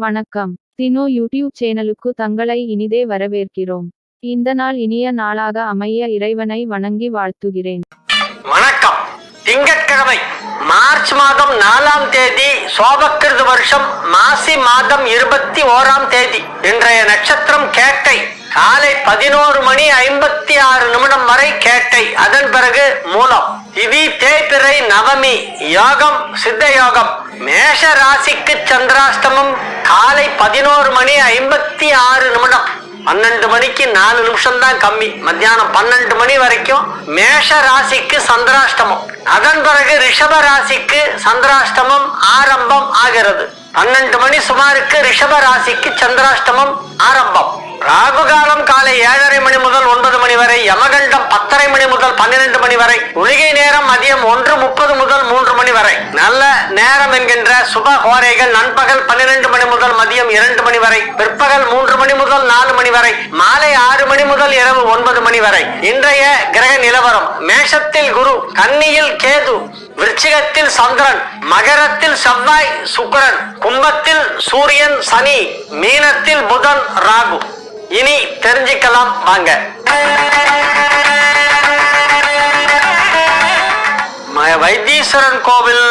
வணக்கம். தினோ யூடியூப் சேனலுக்கு தங்களை இனிதே வரவேற்கிறோம். இந்த நாள் இனிய நாளாக அமைய இறைவனை வணங்கி வாழ்த்துகிறேன். வணக்கம். திங்கட்கிழமை மார்ச் மாதம் 4ஆம் தேதி சோபக்கிருது வருஷம் மாசி மாதம் 21ஆம் தேதி. இன்றைய நட்சத்திரம் கேட்டை. காலை 11:56 வரை கேட்டை. அதன் பிறகு மூலம். திதி தேய்பிறை நவமி. யோகம் சித்த யோகம். மேஷ ராசிக்கு சந்திராஷ்டமம் காலை 11:56. 12 மணிக்கு 4 நிமிஷம் தான் கம்மி. மத்தியானம் 12 மணி வரைக்கும் மேஷ ராசிக்கு சந்திராஷ்டமம். அதன் பிறகு ரிஷப ராசிக்கு சந்திராஷ்டமம் ஆரம்பம் ஆகிறது. 12 மணி சுமாருக்கு ரிஷப ராசிக்கு சந்திராஷ்டமம் ஆரம்பம். ராகு காலம் காலை 7:30 மணி முதல் 9 மணி வரை. யமகண்டம் 10:30 மணி முதல் 12 மணி வரை. உளிகை நேரம் மதியம் 1:30 முதல் 3 மணி வரை. நல்ல நேரம் என்கின்ற சுப ஹோரைகள் நண்பகல் 12 மணி முதல் மதியம் 2 மணி வரை. பிற்பகல் 3 மணி முதல் 4 மணி வரை. மாலை 6 மணி முதல் இரவு 9 மணி வரை. இன்றைய கிரக நிலவரம்: மேஷத்தில் குரு, கன்னியில் கேது, விருச்சிகத்தில் சந்திரன், மகரத்தில் செவ்வாய் சுக்கிரன், கும்பத்தில் சூரியன் சனி, மீனத்தில் புதன் ராகு. இனி தெரிஞ்சுக்கலாம் வாங்க. வைத்தீஸ்வரன் கோவில்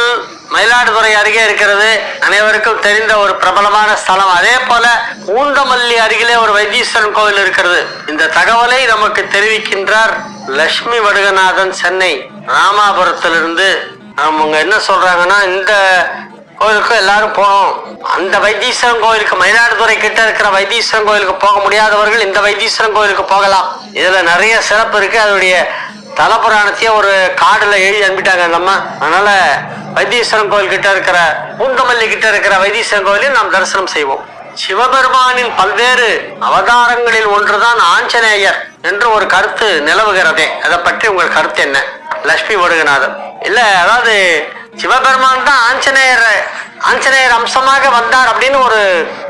மயிலாடுதுறை அருகே இருக்கிறது. அனைவருக்கும் தெரிந்த ஒரு பிரபலமான ஸ்தலம். அதே போல பூந்தமல்லி அருகிலே ஒரு வைத்தீஸ்வரன் கோவில் இருக்கிறது. இந்த தகவலை நமக்கு தெரிவிக்கின்றார் லட்சுமி வடுகநாதன், சென்னை ராமாபுரத்திலிருந்து. அவங்க என்ன சொல்றாங்கன்னா, இந்த கோயிலுக்கு எல்லாரும் போகணும். அந்த வைத்தீஸ்வரன் கோயிலுக்கு, மயிலாடுதுறை கிட்ட இருக்கிற வைத்தீஸ்வரன் கோயிலுக்கு போக முடியாதவர்கள் இந்த வைத்தீஸ்வரன் கோயிலுக்கு போகலாம். இதுல நிறைய சிறப்பு இருக்கு. அதோடைய தலபுராணத்தையே ஒரு கார்டுல எழுதி அனுப்பிட்டாங்க நம்ம. அதனால வைத்தீஸ்வரன் கோயில் கிட்ட இருக்கிற, பூந்தமல்லி கிட்ட இருக்கிற வைத்தீஸ்வரன் கோயிலில் நாம் தரிசனம் செய்வோம். சிவபெருமானின் பல்வேறு அவதாரங்களில் ஒன்றுதான் ஆஞ்சநேயர் என்று ஒரு கருத்து நிலவுகிறதே. அதை பற்றி உங்கள் கருத்து என்ன? லட்சுமி வடுகநாதன். இல்ல, அதாவது சிவபெருமான் தான் ஆஞ்சநேயர் அம்சமாக வந்தார் அப்படின்னு ஒரு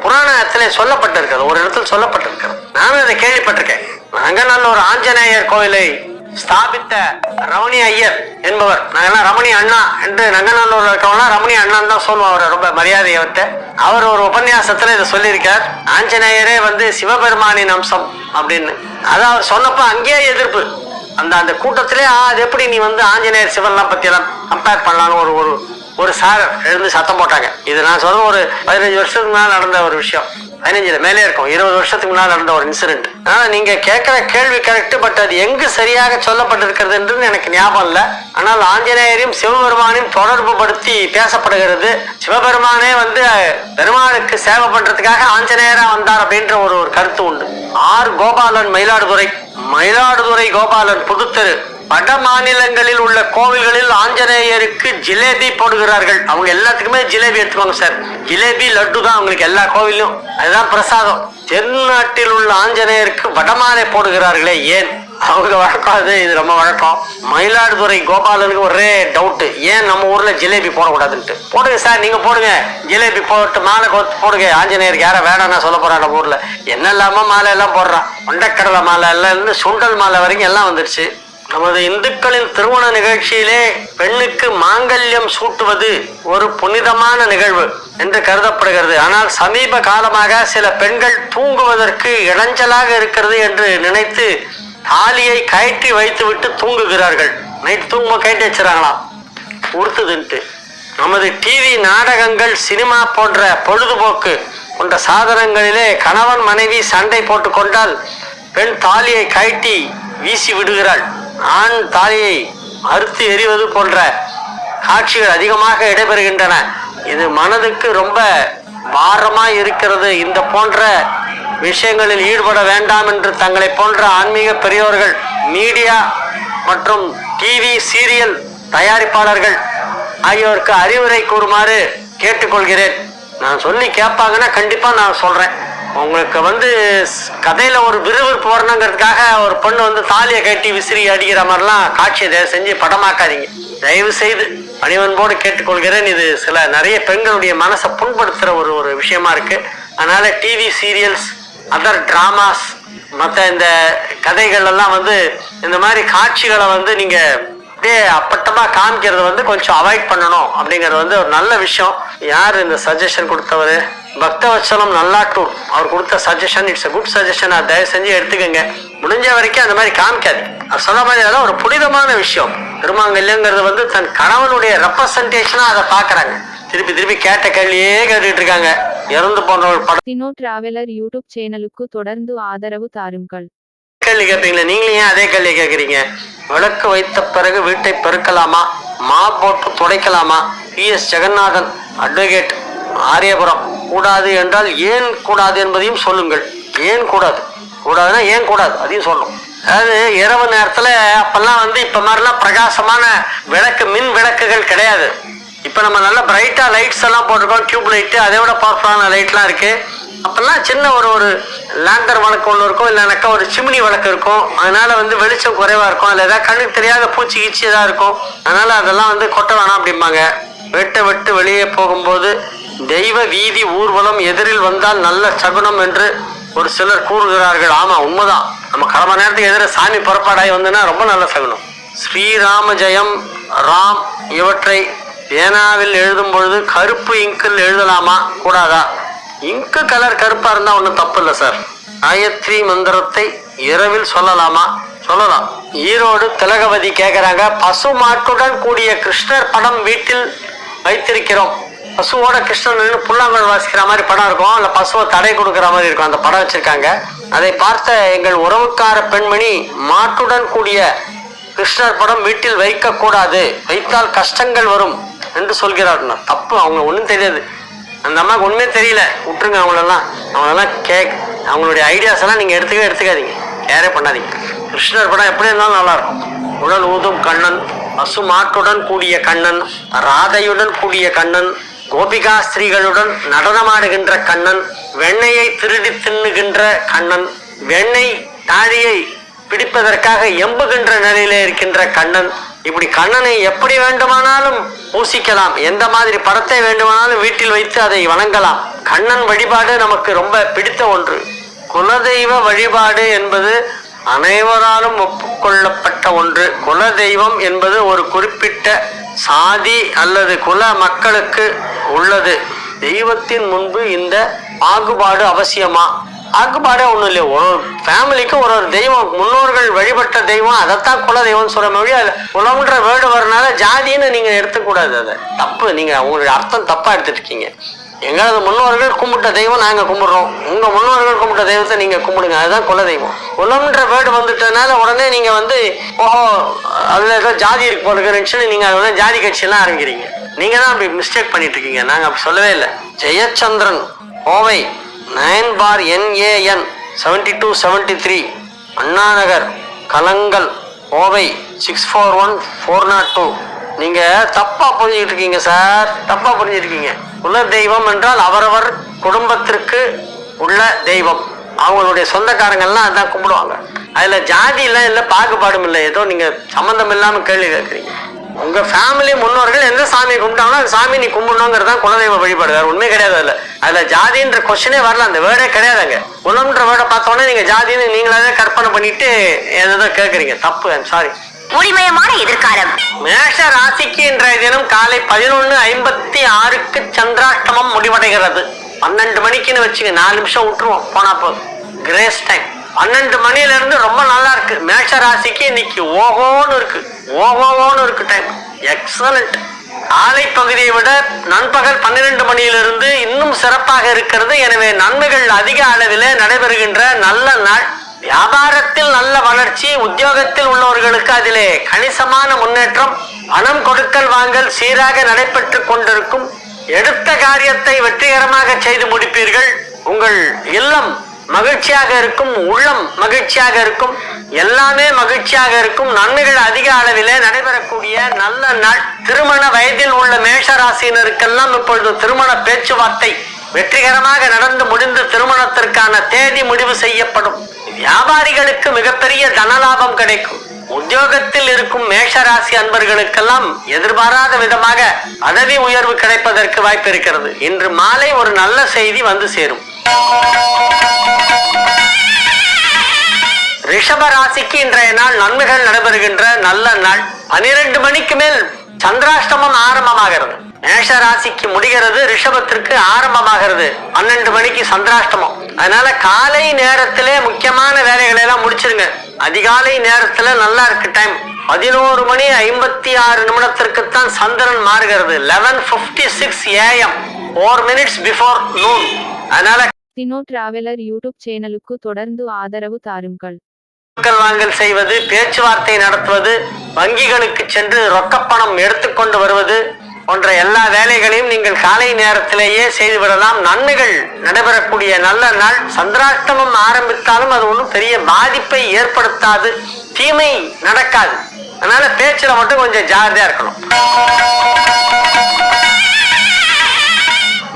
புராணத்திலே சொல்லப்பட்டிருக்கிறது. ஒரு இடத்துல சொல்லப்பட்டிருக்கிறது. நானும் அதை கேள்விப்பட்டிருக்கேன். நங்கநல்லூர் ஒரு ஆஞ்சநேயர் கோயிலை ஸ்தாபித்த ரமணி ஐயர் என்பவர். நாங்கெல்லாம் ரமணி அண்ணா என்று நங்கநல்லூர்ல இருக்கவங்களாம் ரமணி அண்ணான்னு தான் சொல்லுவோம். அவர் ரொம்ப மரியாதையவர்கிட்ட. அவர் ஒரு உபன்யாசத்துல இதை சொல்லியிருக்கார். ஆஞ்சநேயரே சிவபெருமானின் அம்சம் அப்படின்னு. அதான் அவர் சொன்னப்ப அங்கேயே எதிர்ப்பு. அந்த கூட்டத்திலே அது எப்படி நீ ஆஞ்சநேயர் சிவன்லாம் பத்தி எல்லாம் கம்பேர் பண்ணலான்னு ஒரு சார் எழுந்து சத்தம் போட்டாங்க. இது நான் சொல்ற ஒரு 15 வருஷத்துக்கு முன்னால் நடந்த ஒரு விஷயம். 15 மேலே இருக்கும், 20 வருஷத்துக்கு முன்னால் நடந்த ஒரு இன்சிடென்ட். ஆனா நீங்க கேட்கிற கேள்வி கரெக்ட். பட் அது எங்கு சரியாக சொல்லப்பட்டிருக்கிறது என்று எனக்கு ஞாபகம் இல்லை. ஆனால் ஆஞ்சநேயரையும் சிவபெருமானையும் தொடர்பு படுத்தி பேசப்படுகிறது. சிவபெருமானே பெருமாளுக்கு சேவை பண்றதுக்காக ஆஞ்சநேயரா வந்தார் அப்படின்ற ஒரு கருத்து உண்டு. ஆர் கோபாலன், மயிலாடுதுறை கோபாலன், புதுத்தெரு. வட மாநிலங்களில் உள்ள கோவில்களில் ஆஞ்சநேயருக்கு ஜிலேபி போடுகிறார்கள். அவங்க எல்லாத்துக்குமே ஜிலேபி எடுத்துக்கோங்க சார். ஜிலேபி லட்டு தான் அவங்களுக்கு எல்லா கோவிலும். அதுதான் பிரசாதம். தென்னாட்டில் உள்ள ஆஞ்சநேயருக்கு வடமாலை போடுகிறார்களே, ஏன்? அவங்க வழக்கம் அது. இது ரொம்ப வழக்கம். மயிலாடுதுறை கோபாலனுக்கு ஒரே டவுட், ஏன் நம்ம ஊர்ல ஜிலேபி போடக்கூடாதுன்ட்டு. போடுங்க சார், நீங்க போடுங்க, ஜிலேபி போட்டு மாலை போடுங்க. ஆஞ்சநேயருக்கு யார வேணாம்னா சொல்ல போறான். நம்ம ஊர்ல என்ன இல்லாம மாலை எல்லாம் போடுறான். கொண்டக்கடலை மாலை எல்லாம் இருந்து சுண்டல் மாலை வரைக்கும் எல்லாம் வந்துருச்சு. நமது இந்துக்களின் திருமண நிகழ்ச்சியிலே பெண்ணுக்கு மாங்கல்யம் சூட்டுவது ஒரு புனிதமான நிகழ்வு என்று கருதப்படுகிறது. ஆனால் சமீப காலமாக சில பெண்கள் தூங்குவதற்கு இடைஞ்சலாக இருக்கிறது என்று நினைத்து தாலியை கயற்றி வைத்து விட்டு தூங்குகிறார்கள். நைட்டு தூங்கும்போது கயற்றி வச்சுறாங்களாம், உறுத்துதுன்ட்டு. நமது டிவி நாடகங்கள், சினிமா போன்ற பொழுதுபோக்கு போன்ற சாதனங்களிலே கணவன் மனைவி சண்டை போட்டு கொண்டால் பெண் தாலியை கயற்றி வீசி விடுகிறாள். ஆண் தாலியை அறுத்து எறிவது போன்ற காட்சிகள் அதிகமாக இடம்பெறுகின்றன. இது மனதுக்கு ரொம்ப பாரமாய் இருக்கிறது. இந்த போன்ற விஷயங்களில் ஈடுபட வேண்டாம் என்று தங்களை போன்ற ஆன்மீக பெரியோர்கள், மீடியா மற்றும் டிவி சீரியல் தயாரிப்பாளர்கள் ஆகியோருக்கு அறிவுரை கூறுமாறு கேட்டுக்கொள்கிறேன். நான் சொல்லி கேட்பாங்கன்னா கண்டிப்பா நான் சொல்றேன். உங்களுக்கு கதையில ஒரு விறுவிறுப்பு வரணுங்கிறதுக்காக ஒரு பொண்ணு தாலியை கட்டி விசிறி அடிக்கிற மாதிரிலாம் காட்சியை தயவு செஞ்சு படமாக்காதீங்க. தயவு செய்து பணிவன்போடு கேட்டுக்கொள்கிறேன். இது நிறைய பெண்களுடைய மனசை புண்படுத்துற ஒரு விஷயமா இருக்கு. அதனால டிவி சீரியல்ஸ், அதர் டிராமாஸ், மற்ற இந்த கதைகள் எல்லாம் இந்த மாதிரி காட்சிகளை நீங்க அப்படியே அப்பட்டமா காமிக்கிறது கொஞ்சம் அவாய்ட் பண்ணணும் அப்படிங்கிறது ஒரு நல்ல விஷயம். யார் இந்த சஜஷன் கொடுத்தவர்? பக்தவத்சலம் நல்லாட்டூர் அவர் கொடுத்த சஜஷன், இட்ஸ் குட் சஜஷன். அதை தயவு செஞ்சு எடுத்துக்கோங்க. முடிஞ்ச வரைக்கும் அந்த மாதிரி காமிக்காது. அவர் சொன்ன மாதிரி அதெல்லாம் ஒரு புனிதமான விஷயம். திருமாங்கல்யங்கிறது தன் கணவனுடைய ரெப்ரசன்டேஷனா அதை பாக்குறாங்க. திருப்பி திருப்பி கேட்ட கேள்வியே கேட்டுட்டு இருக்காங்க. இறந்து போன்ற ஒரு படம். டினோ டிராவலர் யூடியூப் சேனலுக்கு தொடர்ந்து ஆதரவு தாருங்கள். கேள்வி கேட்பீங்களா? நீங்களே ஏன் அதே கேள்வி கேட்குறீங்க? விளக்கு வைத்த பிறகு வீட்டை பெருக்கலாமா, மா போட்டு துடைக்கலாமா? PS Jeganathan, advocate, Aariyapuram. கூடாது என்றால் ஏன் கூடாது என்பதையும் சொல்லுங்கள். ஏன் கூடாது? கூடாதுன்னா ஏன் கூடாது அதையும் சொல்லணும். அதாவது இரவு நேரத்துல அப்பெல்லாம் இப்ப மாதிரிலாம் பிரகாசமான விளக்கு, மின் விளக்குகள் கிடையாது. இப்ப நம்ம நல்ல பிரைட்டா லைட்ஸ் எல்லாம் போட்டிருக்கோம், டியூப் லைட்டு, அதை விட பவர்ஃபுல்லான லைட்லாம் இருக்கு. அப்பெல்லாம் சின்ன ஒரு லேண்டர் விளக்கு ஒன்று இருக்கும், இல்லைனாக்கா ஒரு சிமினி விளக்கு இருக்கும். அதனால வெளிச்சம் குறைவா இருக்கும். அதில் ஏதாவது கண்ணுக்கு தெரியாத பூச்சி கீச்சி ஏதாவது இருக்கும். அதனால அதெல்லாம் கொட்ட வேணாம் அப்படிம்பாங்க. வெட்ட விட்டு வெளியே போகும்போது தெய்வ வீதி ஊர்வலம் எதிரில் வந்தால் நல்ல சகுனம் என்று ஒரு சிலர் கூறுகிறார்கள். ஆமா, உண்மைதான். நம்ம கடமை நேரத்துக்கு எதிர சாமி புறப்பாடாகி வந்ததுன்னா ரொம்ப நல்ல சகுனம். ஸ்ரீராம ஜெயம், ராம் இவற்றை பேனாவில் எழுதும் பொழுது கருப்பு இங்கில் எழுதலாமா, கூடாதா? இங்கு கலர் கருப்பா இருந்தா ஒன்றும் தப்பு இல்லை சார். காயத்ரி மந்திரத்தை இரவில் சொல்லலாமா? சொல்லலாம். ஈரோடு திலகவதி கேட்குறாங்க, பசு மாட்டுடன் கூடிய கிருஷ்ணர் படம் வீட்டில் வைத்திருக்கிறோம். பசுவோட கிருஷ்ணன் புல்லாங்குழல் வாசிக்கிற மாதிரி படம் இருக்கும், இல்லை பசுவை தடை கொடுக்குற மாதிரி இருக்கும். அந்த படம் வச்சிருக்காங்க. அதை பார்த்த எங்கள் உறவுக்கார பெண்மணி, மாட்டுடன் கூடிய கிருஷ்ணர் படம் வீட்டில் வைக்க கூடாது, வைத்தால் கஷ்டங்கள் வரும் என்று சொல்கிறார். தப்பு. அவங்க ஒன்றும் தெரியாது. அந்த அம்மாவுக்கு ஒன்றுமே தெரியல, விட்டுருங்க. அவங்களெல்லாம் அவங்களுடைய ஐடியாஸ் எல்லாம் நீங்கள் எடுத்துக்காதீங்க, கேரே பண்ணாதீங்க. கிருஷ்ணர் படம் எப்படி இருந்தாலும் நல்லா இருக்கும். உடல் ஊதும் கண்ணன், பசு மாட்டுடன் கூடிய கண்ணன், ராதையுடன் கூடிய கண்ணன், கோபிகா ஸ்திரீகளுடன் நடனமாடுகின்ற கண்ணன், வெண்ணையை திருடி தின்னுகின்ற கண்ணன், வெண்ணெய் தாழியை பிடிப்பதற்காக எம்புகின்ற நிலையில இருக்கின்ற கண்ணன். இப்படி கண்ணனை எப்படி வேண்டுமானாலும் பூசிக்கலாம், எந்த மாதிரி படத்தை வேண்டுமானாலும் வீட்டில் வைத்து அதை வணங்கலாம். கண்ணன் வழிபாடு நமக்கு ரொம்ப பிடித்த ஒன்று. குலதெய்வ வழிபாடு என்பது அனைவராலும் ஒப்புக்கொள்ளப்பட்ட ஒன்று. குலதெய்வம் என்பது ஒரு குறிப்பிட்ட சாதி அல்லது குல மக்களுக்கு உள்ளது. தெய்வத்தின் முன்பு இந்த பாகுபாடு அவசியமா? பாகுபாடே ஒன்றும் இல்லையா? ஒரு ஃபேமிலிக்கு ஒரு தெய்வம், முன்னோர்கள் வழிபட்ட தெய்வம், அதைத்தான் குல தெய்வம் சொல்ற மொழி. குலம்ன்ற வேர்டு வரனால ஜாதின்னு நீங்க எடுத்துக்கூடாது. அதை தப்பு. நீங்க உங்களுடைய அர்த்தம் தப்பா எடுத்துட்டு இருக்கீங்க. எங்களது முன்னோர்கள் கும்பிட்ட தெய்வம் நாங்க கும்பிடுறோம், உங்க முன்னோர்கள் கும்பிட்ட தெய்வத்தை நீங்க கும்பிடுங்க, அதுதான் குல தெய்வம். குலம்ன்ற வேர்டு வந்துட்டனால உடனே நீங்க ஓஹோ அதுல ஏதோ ஜாதி இருக்கு போல இருக்குன்னு நீங்க அதை ஜாதி கட்சியெல்லாம் ஆரம்பிக்கிறீங்க. நீங்க தான் அப்படி மிஸ்டேக் பண்ணிட்டு இருக்கீங்க. நாங்க அப்படி சொல்லவே இல்லை. ஜெயச்சந்திரன், கோவை 9/NAN 7273, அண்ணா நகர், கலங்கல், கோவை 641402. நீங்க தப்பா புரிஞ்சுக்கிட்டு இருக்கீங்க சார், தப்பா புரிஞ்சுருக்கீங்க. குல தெய்வம் என்றால் அவரவர் குடும்பத்திற்கு உள்ள தெய்வம். அவங்களுடைய சொந்தக்காரங்கள்லாம் அதான் கும்பிடுவாங்க. அதுல ஜாதி எல்லாம் இல்லை, பாகுபாடும் இல்லை. ஏதோ நீங்க சம்பந்தம் இல்லாம கேள்வி கேட்குறீங்க. உங்க ஃபேமிலி முன்னோர்கள் எந்த சாமியை கும்பிட்டாங்களோ அந்த சாமி நீ கும்பிடணுங்கிறது தான் குலதெய்வ வழிபாடு. வேற உண்மை கிடையாது. அதுல ஜாதின்ற கொஸ்டினே வரல, அந்த வேர்டே கிடையாதுங்க. குலம்ன்ற வேர்டை பார்த்தோன்னே நீங்க ஜாதின்னு நீங்களாவே கற்பனை பண்ணிட்டு ஏதோ கேட்குறீங்க. தப்பு. I'm sorry. ஒளிமயமான எதிர்காலம். மேஷ ராசிக்கு இன்றைய தினம் காலை 11:56 சந்திராஷ்டமம் முடிவடைகிறது. 12 மணிக்குன்னு வச்சுங்க, 4 நிமிஷம் விட்டுருவோம், போனா போதும். கிரேஸ் டைம் 12 மணில இருந்து ரொம்ப நல்லா இருக்கு. மேஷ ராசிக்கு இன்னைக்கு ஓஹோன்னு இருக்கு டைம். எக்ஸலண்ட். காலை பகுதியை விட நண்பகல் 12 மணியிலிருந்து இன்னும் சிறப்பாக இருக்கிறது. எனவே நன்மைகள் அதிக அளவில் நடைபெறுகின்ற நல்ல நாள். வியாபாரத்தில் நல்ல வளர்ச்சி, உத்தியோகத்தில் உள்ளவர்களுக்கு அதிலே கணிசமான முன்னேற்றம், பணம் கொடுக்கல் வாங்கல் சீராக நடைபெற்று கொண்டிருக்கும். எடுத்த காரியத்தை வெற்றிகரமாக செய்து முடிப்பீர்கள். உங்கள் இல்லம் மகிழ்ச்சியாக இருக்கும், உள்ளம் மகிழ்ச்சியாக இருக்கும், எல்லாமே மகிழ்ச்சியாக இருக்கும். நன்மைகள் அதிக அளவிலே நடைபெறக்கூடிய நல்ல நாள். திருமண வயதில் உள்ள மேஷ ராசியினருக்கெல்லாம் இப்பொழுது திருமண பேச்சுவார்த்தை வெற்றிகரமாக நடந்து முடிந்து திருமணத்திற்கான தேதி முடிவு செய்யப்படும். வியாபாரிகளுக்கு மிகப்பெரிய தனலாபம் கிடைக்கும். உத்தியோகத்தில் இருக்கும் மேஷராசி அன்பர்களுக்கெல்லாம் எதிர்பாராத விதமாக பதவி உயர்வு கிடைப்பதற்கு வாய்ப்பு இருக்கிறது. இன்று மாலை ஒரு நல்ல செய்தி வந்து சேரும். ரிஷப ராசிக்கு இன்றைய நாள் நன்மைகள் நடைபெறுகின்ற நல்ல நாள். 12 மணிக்கு மேல் சந்திராஷ்டமம் ஆரம்பமாகிறது. மேஷ ராசிக்கு முடிகிறது, ரிஷபத்திற்கு ஆரம்பமாகிறது. 12 மணிக்கு சந்திராஷ்டமம். அதனால காலை நேரத்திலே முக்கியமான வேலைகளை எல்லாம் முடிச்சிருங்க. அதிகாலை நேரத்துல நல்லா இருக்கு டைம். 11 மணி 56 நிமிடத்திற்குத்தான் சந்திரன் மாறுகிறது. 11:56 AM, 4 minutes before noon. அதனால தினோ டிராவலர் யூடியூப் சேனலுக்கு தொடர்ந்து ஆதரவு தாருங்கள். வாங்கல் செய்வது, பேச்சுவார்த்தை நடத்துவது, வங்கிகளுக்கு சென்று ரொக்கப்பணம் எடுத்துக்கொண்டு வருவது போன்ற எல்லா வேலைகளையும் நீங்கள் காலை நேரத்திலேயே செய்துவிடலாம். நன்மைகள் நடைபெறக்கூடிய நல்ல நாள். சந்திராஷ்டமம் ஆரம்பித்தாலும் அது ஒன்றும் பெரிய பாதிப்பை ஏற்படுத்தாது, தீமை நடக்காது. அதனால பேச்சுல மட்டும் கொஞ்சம் ஜாகிரதையா இருக்கணும்.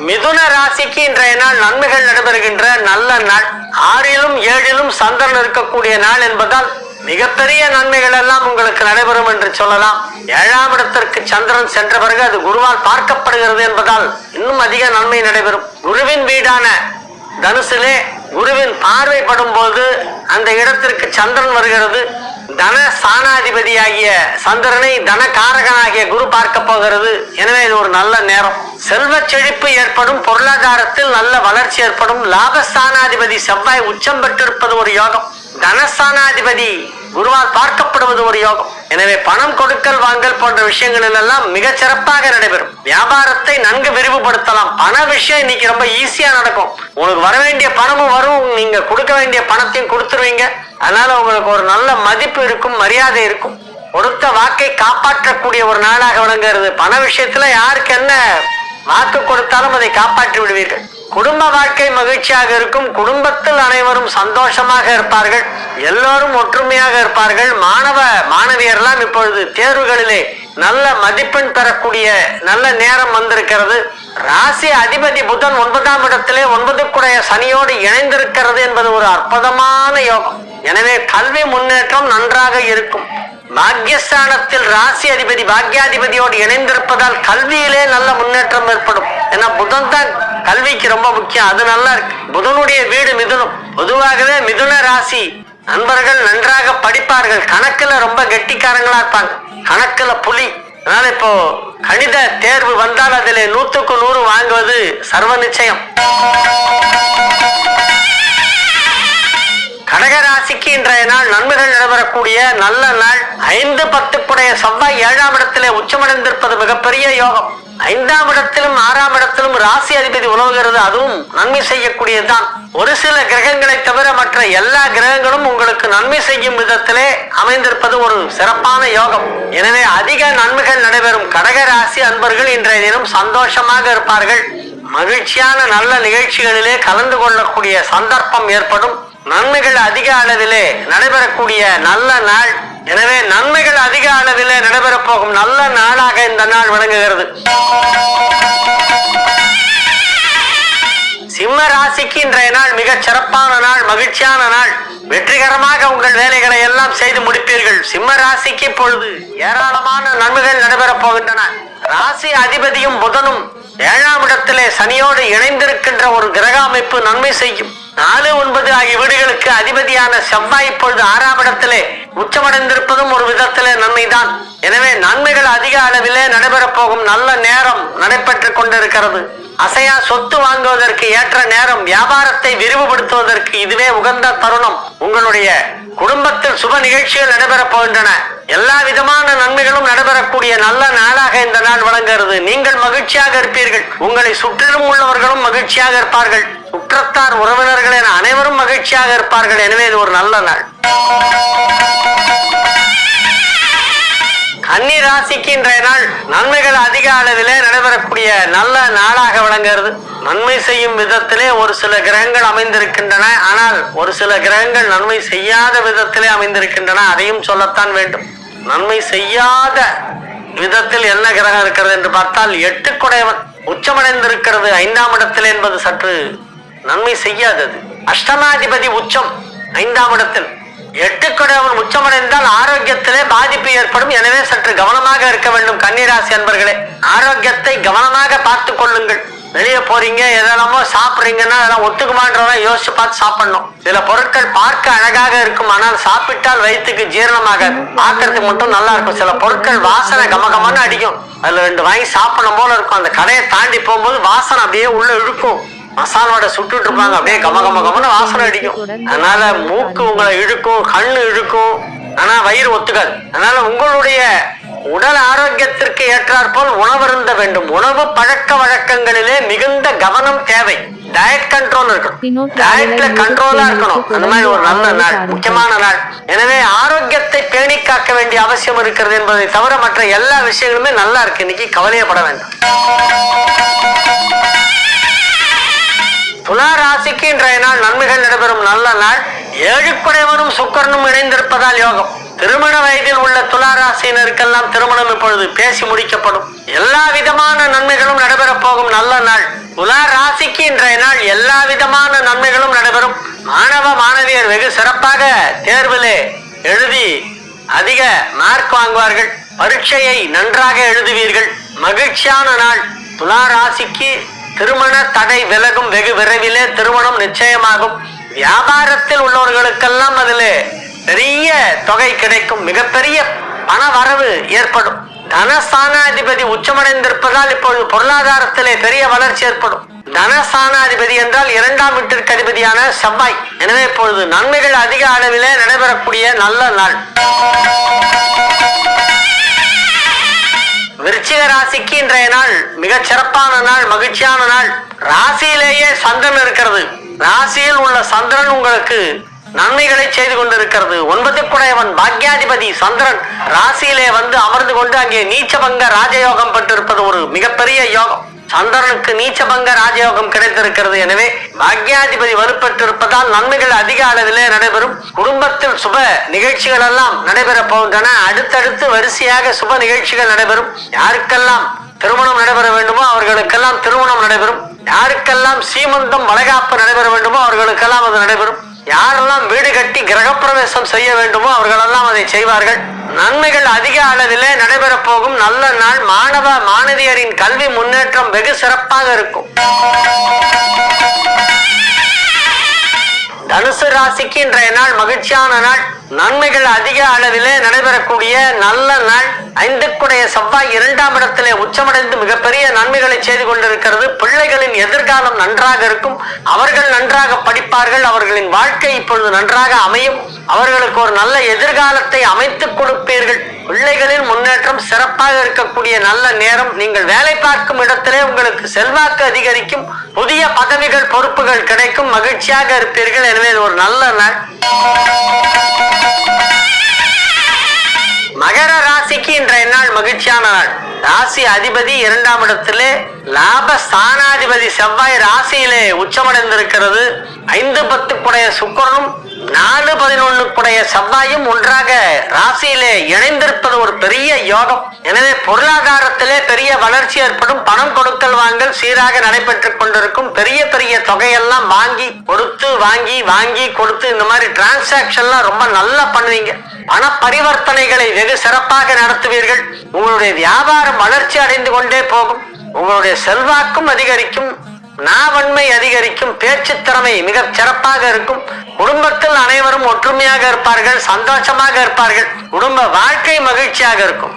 மிதுன ராசிக்கு இன்றைய நாள் நன்மைகள் நடைபெறுகின்ற நல்ல நாள். 6லும் 7லும் சந்திரன் இருக்கக்கூடிய நாள் என்பதால் மிகப்பெரிய நன்மைகள் எல்லாம் உங்களுக்கு நடைபெறும் என்று சொல்லலாம். 7ஆம் இடத்திற்கு சந்திரன் சென்ற பிறகு அது குருவால் பார்க்கப்படுகிறது என்பதால் இன்னும் அதிக நன்மை நடைபெறும். குருவின் வீடான தனுசிலே குருவின் பார்வைப்படும் போது அந்த இடத்திற்கு சந்திரன் வருகிறது. தன சாணாதிபதியாகிய சந்திரனை தனகாரகனாகிய குரு பார்க்க போகிறது. எனவே இது ஒரு நல்ல நேரம். செல்வ செழிப்பு ஏற்படும், பொருளாதாரத்தில் நல்ல வளர்ச்சி ஏற்படும். லாபஸ்தானாதிபதி செவ்வாய் உச்சம் பெற்றிருப்பது ஒரு யோகம். தனஸ்தானாதிபதி குருவால் பார்க்கப்படுவது ஒரு யோகம். எனவே பணம் கொடுக்கல் வாங்கல் போன்ற விஷயங்களில் எல்லாம் மிக சிறப்பாக நடைபெறும். வியாபாரத்தை நன்கு விரிவுபடுத்தலாம். பண விஷயம் இன்னைக்கு ரொம்ப ஈஸியா நடக்கும். உங்களுக்கு வர வேண்டிய பணமும் வரும், நீங்க கொடுக்க வேண்டிய பணத்தையும் கொடுத்துருவீங்க. அதனால உங்களுக்கு ஒரு நல்ல மதிப்பு இருக்கும், மரியாதை இருக்கும். கொடுத்த வாக்கை காப்பாற்றக்கூடிய ஒரு நாளாக விளங்குகிறது. பண விஷயத்துல யாருக்கு என்ன வாக்கு கொடுத்தாலும் அதை காப்பாற்றி விடுவீர்கள். குடும்ப வாழ்க்கை மகிழ்ச்சியாக இருக்கும். குடும்பத்தில் அனைவரும் சந்தோஷமாக இருப்பார்கள். எல்லோரும் ஒற்றுமையாக இருப்பார்கள். மாணவியர்லாம் இப்பொழுது தேர்வுகளிலே நல்ல மதிப்பெண் பெறக்கூடிய நல்ல நேரம் வந்திருக்கிறது. ராசி அதிபதி புதன் 9ஆம் இடத்திலே 9க்குடைய சனியோடு இணைந்திருக்கிறது என்பது ஒரு அற்புதமான யோகம். எனவே கல்வி முன்னேற்றம் நன்றாக இருக்கும். பாக்யஸ்தானத்தில் ராசி அதிபதி பாக்யாதிபதியோடு இணைந்திருப்பதால் கல்வியிலே நல்ல முன்னேற்றம் ஏற்படும். ஏன்னா புதன் தான் கல்விக்கு ரொம்ப முக்கியம். அது நல்லா இருக்கு. புதனுடைய வீடு மிதுனம். பொதுவாகவே மிதுன ராசி நண்பர்கள் நன்றாக படிப்பார்கள். கணக்குல ரொம்ப கெட்டிக்காரங்களா இருப்பாங்க. கணக்குல புலி. அதனால இப்போ கணித தேர்வு வந்தால் அதிலே 100க்கு 100 வாங்குவது சர்வ நிச்சயம். கடகராசிக்கு இன்றைய நாள் நன்மைகள் நடைபெறக்கூடிய நல்ல நாள். 5, 10 செவ்வாய் 7ஆம் இடத்திலே உச்சமடைந்திருப்பது மிகப்பெரிய யோகம். 5ஆம் இடத்திலும் 6ஆம் இடத்திலும் ராசி அதிபதி உலவுகிறது. அதுவும் நன்மை செய்யக்கூடியதுதான். ஒரு சில கிரகங்களை தவிர மற்ற எல்லா கிரகங்களும் உங்களுக்கு நன்மை செய்யும் விதத்திலே அமைந்திருப்பது ஒரு சிறப்பான யோகம். எனவே அதிக நன்மைகள் நடைபெறும். கடகராசி அன்பர்கள் இன்றைய தினம் சந்தோஷமாக இருப்பார்கள். மகிழ்ச்சியான நல்ல நிகழ்ச்சிகளிலே கலந்து கொள்ளக்கூடிய சந்தர்ப்பம் ஏற்படும். நன்மைகள் அதிக அளவிலே நடைபெறக்கூடிய நல்ல நாள். எனவே நன்மைகள் அதிக அளவிலே நடைபெற போகும் நல்ல நாளாக இந்த நாள் விளங்குகிறது. சிம்ம ராசிக்கு இன்றைய நாள் மிக சிறப்பான நாள், மகிழ்ச்சியான நாள். வெற்றிகரமாக உங்கள் வேலைகளை எல்லாம் செய்து முடிப்பீர்கள். சிம்ம ராசிக்கு இப்பொழுது ஏராளமான நன்மைகள் நடைபெற போகின்றன. ராசி அதிபதியும் புதனும் 7ஆம் இடத்திலே சனியோடு இணைந்திருக்கின்ற ஒரு கிரக அமைப்பு நன்மை செய்யும். 4, 9 ஆகிய வீடுகளுக்கு அதிபதியான செவ்வாய் இப்பொழுது 6ஆம் இடத்திலே உச்சமடைந்திருப்பதும் ஒரு விதத்திலே நன்மைதான். எனவே நன்மைகள் அதிக அளவிலே நடைபெற போகும் நல்ல நேரம் நடைபெற்றுக் கொண்டிருக்கிறது. அசையா சொத்து வாங்குவதற்கு ஏற்ற நேரம். வியாபாரத்தை விரிவுபடுத்துவதற்கு இதுவே உகந்த தருணம். உங்களுடைய குடும்பத்தில் சுப நிகழ்ச்சிகள் நடைபெற போகின்றன. எல்லா விதமான நன்மைகளும் நடைபெறக்கூடிய நல்ல நாளாக இந்த நாள் விளங்குகிறது. நீங்கள் மகிழ்ச்சியாக இருப்பீர்கள். உங்களை சுற்றிலும் உள்ளவர்களும் மகிழ்ச்சியாக இருப்பார்கள். சுற்றத்தார் உறவினர்கள் என அனைவரும் மகிழ்ச்சியாக இருப்பார்கள். எனவே இது ஒரு நல்ல நாள். கன்னி ராசிக்கு இன்றைய நாள் நன்மைகள் அதிக அளவிலே நடைபெறக்கூடிய நல்ல நாளாக விளங்குகிறது. நன்மை செய்யும் விதத்திலே ஒரு சில கிரகங்கள் அமைந்திருக்கின்றன. ஆனால் ஒரு சில கிரகங்கள் நன்மை செய்யாத விதத்திலே அமைந்திருக்கின்றன. அதையும் சொல்லத்தான் வேண்டும். நன்மை செய்யாத விதத்தில் என்ன கிரகம் இருக்கிறது என்று பார்த்தால் 8 உச்சமடைந்திருக்கிறது 5ஆம் இடத்தில் என்பது சற்று நன்மை செய்யாதது. அஷ்டமாதிபதி உச்சம் 5ஆம் இடத்தில். 8 உச்சமடைந்தால் ஆரோக்கியத்திலே பாதிப்பு ஏற்படும். எனவே சற்று கவனமாக இருக்க வேண்டும். கன்னிராசி அன்பர்களே, ஆரோக்கியத்தை கவனமாக பார்த்துக் கொள்ளுங்கள். வெளியே போறீங்க எதெல்லாமோ சாப்பிடுறீங்கன்னா அதெல்லாம் ஒத்துக்குமான்றவங்க யோசிச்சு பார்த்து சாப்பிடணும். சில பொருட்கள் பார்க்க அழகாக இருக்கும், ஆனால் சாப்பிட்டால் வயிற்றுக்கு ஜீரணமாக பார்க்கறதுக்கு மட்டும் நல்லா இருக்கும். சில பொருட்கள் வாசனை கமகமான அடிக்கும், அதுல 2 வாங்கி சாப்பிடணும் போல இருக்கும். அந்த கடையை தாண்டி போகும்போது வாசனை அப்படியே உள்ள இழுக்கும். மசால் வடை சுட்டுட்டு இருப்பாங்க, அப்படியே கமகமகம்னு வாசனை அடிக்கும். அதனால மூக்கு உங்களை இழுக்கும், கண்ணு இழுக்கும், ஆனா வயிறு ஒத்துக்காது. அதனால உங்களுடைய உடல் ஆரோக்கியத்திற்கு ஏற்றாற்போல் உணவருந்த வேண்டும். உணவு பழக்க வழக்கங்களிலே மிகுந்த கவனம் தேவை. டயட் கண்ட்ரோல் இருக்கணும், டயட்ல கண்ட்ரோலா இருக்கணும். அந்த மாதிரி ஒரு நல்ல நாள், முக்கியமான நாள். எனவே ஆரோக்கியத்தை பேணி காக்க வேண்டிய அவசியம் இருக்கிறது என்பதை தவிர மற்ற எல்லா விஷயங்களுமே நல்லா இருக்கு. இன்னைக்கு கவலையப்பட வேண்டாம். துலா ராசிக்கு இன்றைய நாள் நன்மைகள் நடைபெறும் நல்ல நாள். 7 குடைவனும் சுக்கரனும் இணைந்திருப்பதால் யோகம். திருமண வயதில் உள்ள துலா ராசியினருக்கெல்லாம் திருமணம் இப்பொழுது பேசி முடிக்கப்படும். எல்லா விதமான நன்மைகளும் நடைபெற போகும் நல்ல நாள். துலா ராசிக்கு இன்றைய நாள் எல்லா விதமான நன்மைகளும் நடைபெறும். மாணவ மாணவியர் வெகு சிறப்பாக தேர்விலே எழுதி அதிக மார்க் வாங்குவார்கள். பரீட்சையை நன்றாக எழுதுவீர்கள். மகிழ்ச்சியான நாள். துலா ராசிக்கு திருமண தடை விலகும். வெகு விரைவிலே திருமணம் நிச்சயமாகும். வியாபாரத்தில் உள்ளவர்களுக்கெல்லாம் அதிலே பெரிய தொகை கிடைக்கும். மிகப்பெரிய பண வரவு ஏற்படும். தனஸ்தானாதிபதி உச்சமடைந்திருப்பதால் இப்பொழுது பொருளாதாரத்திலே பெரிய வளர்ச்சி ஏற்படும். தனஸ்தானாதிபதி என்றால் 2ஆம் வீட்டிற்கு அதிபதியான செவ்வாய். எனவே இப்பொழுது நன்மைகள் அதிக அளவிலே நடைபெறக்கூடிய நல்ல நாள். விருச்சிக ராசிக்கு இன்றைய நாள் மிகச் சிறப்பான நாள், மகிழ்ச்சியான நாள். ராசியிலேயே சந்திரன் இருக்கிறது. ராசியில் உள்ள சந்திரன் உங்களுக்கு நன்மைகளை செய்து கொண்டிருக்கிறது. 9 குடையவன் பாக்யாதிபதி சந்திரன் ராசியிலே வந்து அமர்ந்து கொண்டு அங்கே நீச்சபங்க ராஜயோகம் பெற்றிருப்பது ஒரு மிகப்பெரிய யோகம். சந்திரனுக்கு நீச்சபங்க ராஜயோகம் கிடைத்திருக்கிறது. எனவே பாக்யாதிபதி வலுப்பெற்றிருப்பதால் நன்மைகள் அதிக அளவிலே நடைபெறும். குடும்பத்தில் சுப நிகழ்ச்சிகள் எல்லாம் நடைபெற போகின்றன. அடுத்தடுத்து வரிசையாக சுப நிகழ்ச்சிகள் நடைபெறும். யாருக்கெல்லாம் திருமணம் நடைபெற வேண்டுமோ அவர்களுக்கெல்லாம் திருமணம் நடைபெறும். யாருக்கெல்லாம் சீமந்தம் வளைகாப்பு நடைபெற வேண்டுமோ அவர்களுக்கெல்லாம் அது நடைபெறும். யாரெல்லாம் வீடு கட்டி கிரகப்பிரவேசம் செய்ய வேண்டுமோ அவர்களெல்லாம் அதை செய்வார்கள். நன்மைகள் அதிக அளவிலே நடைபெற போகும் நல்ல நாள். மாணவ மாணவியரின் கல்வி முன்னேற்றம் வெகு சிறப்பாக இருக்கும். தனுசு ராசிக்கு இன்றைய நாள் மகிழ்ச்சியான நாள். நன்மைகள் அதிக அளவிலே நடைபெறக்கூடிய நல்ல நாள். 5 குடைய செவ்வாய் 2ஆம் இடத்திலே உச்சமடைந்து மிகப்பெரிய நன்மைகளை செய்து கொண்டிருக்கிறது. பிள்ளைகளின் எதிர்காலம் நன்றாக இருக்கும். அவர்கள் நன்றாக படிப்பார்கள். அவர்களின் வாழ்க்கை இப்பொழுது நன்றாக அமையும். அவர்களுக்கு ஒரு நல்ல எதிர்காலத்தை அமைத்துக் கொடுப்பீர்கள். பிள்ளைகளின் முன்னேற்றம் சிறப்பாக இருக்கக்கூடிய நல்ல நேரம். நீங்கள் வேலை பார்க்கும் இடத்திலே உங்களுக்கு செல்வாக்கு அதிகரிக்கும். புதிய பதவிகள் பொறுப்புகள் கிடைக்கும். மகிழ்ச்சியாக இருப்பீர்கள். எனவே ஒரு நல்ல நாள். மகர ராசிக்கு இன்றைய நாள் மகிழ்ச்சியான நாள். ராசி அதிபதி 2ஆம் இடத்திலே லாப ஸ்தானாதிபதி செவ்வாய் ராசியிலே உச்சமடைந்திருக்கிறது. 5-10 குடைய சுக்கிரனும் 4-11 குடைய செவ்வாயும் ஒன்றாக ராசியிலே இணைந்திருப்பது ஒரு பெரிய யோகம். எனவே பொருளாதாரத்திலே பெரிய வளர்ச்சி ஏற்படும். பணம் கொடுக்கல் வாங்கல் சீராக நடைபெற்றுக் கொண்டிருக்கும். பெரிய பெரிய தொகையெல்லாம் வாங்கி கொடுத்து வாங்கி கொடுத்து இந்த மாதிரி டிரான்சாக்சன்லாம் ரொம்ப நல்லா பண்ணுவீங்க. பண பரிவர்த்தனைகளை வெகு சிறப்பாக நடத்துவீர்கள். உங்களுடைய வியாபாரம் வளர்ச்சி அடைந்து கொண்டே போகும். உங்களுடைய செல்வாக்கும் அதிகரிக்கும். நாவன்மை அதிகரிக்கும். பேச்சு திறமை மிக சிறப்பாக இருக்கும். குடும்பத்தில் அனைவரும் ஒற்றுமையாக இருப்பார்கள். சந்தோஷமாக இருப்பார்கள். குடும்ப வாழ்க்கை மகிழ்ச்சியாக இருக்கும்.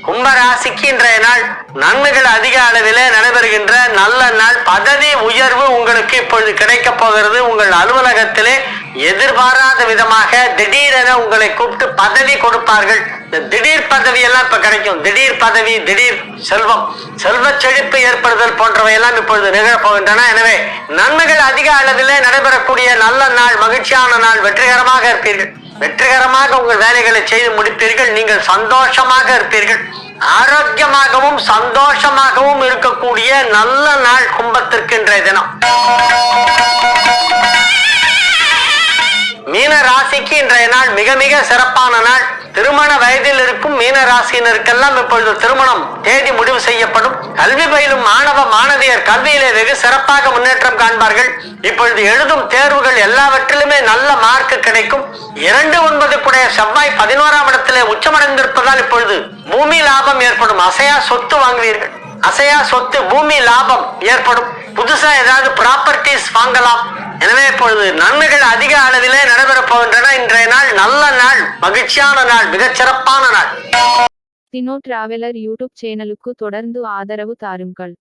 கும்பராசிக்கு இன்றைய நாள் நன்மைகள் அதிக அளவிலே நடைபெறுகின்ற நல்ல நாள். பதவி உயர்வு உங்களுக்கு இப்பொழுது கிடைக்க போகிறது. உங்கள் அலுவலகத்திலே எதிர்பாராத விதமாக திடீரென உங்களை கூப்பிட்டு பதவி கொடுப்பார்கள். இந்த திடீர் பதவி எல்லாம் இப்ப கிடைக்கும். திடீர் பதவி, திடீர் செல்வம், செல்வ செழிப்பு ஏற்படுதல் போன்றவை எல்லாம் இப்பொழுது நிகழப்போகின்றன. எனவே நன்மைகள் அதிக அளவிலே நடைபெறக்கூடிய நல்ல நாள், மகிழ்ச்சியான நாள். வெற்றிகரமாக இருப்பீர்கள். வெற்றிகரமாக உங்கள் வேலைகளை செய்து முடிப்பீர்கள். நீங்கள் சந்தோஷமாக இருப்பீர்கள். ஆரோக்கியமாகவும் சந்தோஷமாகவும் இருக்கக்கூடிய நல்ல நாள் கும்பத்திற்கு இன்றைய தினம். மீன ராசிக்கு இன்றைய நாள் மிக மிக சிறப்பான நாள். திருமண வயதில் இருக்கும் மீன ராசியினருக்கெல்லாம் இப்பொழுது திருமணம் தேதி முடிவு செய்யப்படும். கல்வி பயிலும் மாணவ மாணவியர் கல்வியிலே வெகு சிறப்பாக முன்னேற்றம் காண்பார்கள். இப்பொழுது எழுதும் தேர்வுகள் எல்லாவற்றிலுமே நல்ல மார்க் கிடைக்கும். 2-9 குடைய செவ்வாய் 11ஆம் இடத்திலே உச்சமடைந்திருப்பதால் இப்பொழுது பூமி லாபம் ஏற்படும். அசையா சொத்து வாங்குவீர்கள். அசையா சொத்து பூமி லாபம் ஏற்படும். புதுசா ஏதாவது ப்ராப்பர்ட்டிஸ் வாங்கலாம். எனவே இப்பொழுது நன்மைகள் அதிக அளவிலே நடைபெறப் போகின்றன. இன்றைய நாள் நல்ல நாள், மகிழ்ச்சியான நாள், மிகச்சிறப்பான நாள். தினோ டிராவலர் யூடியூப் சேனலுக்கு தொடர்ந்து ஆதரவு தாருங்கள்.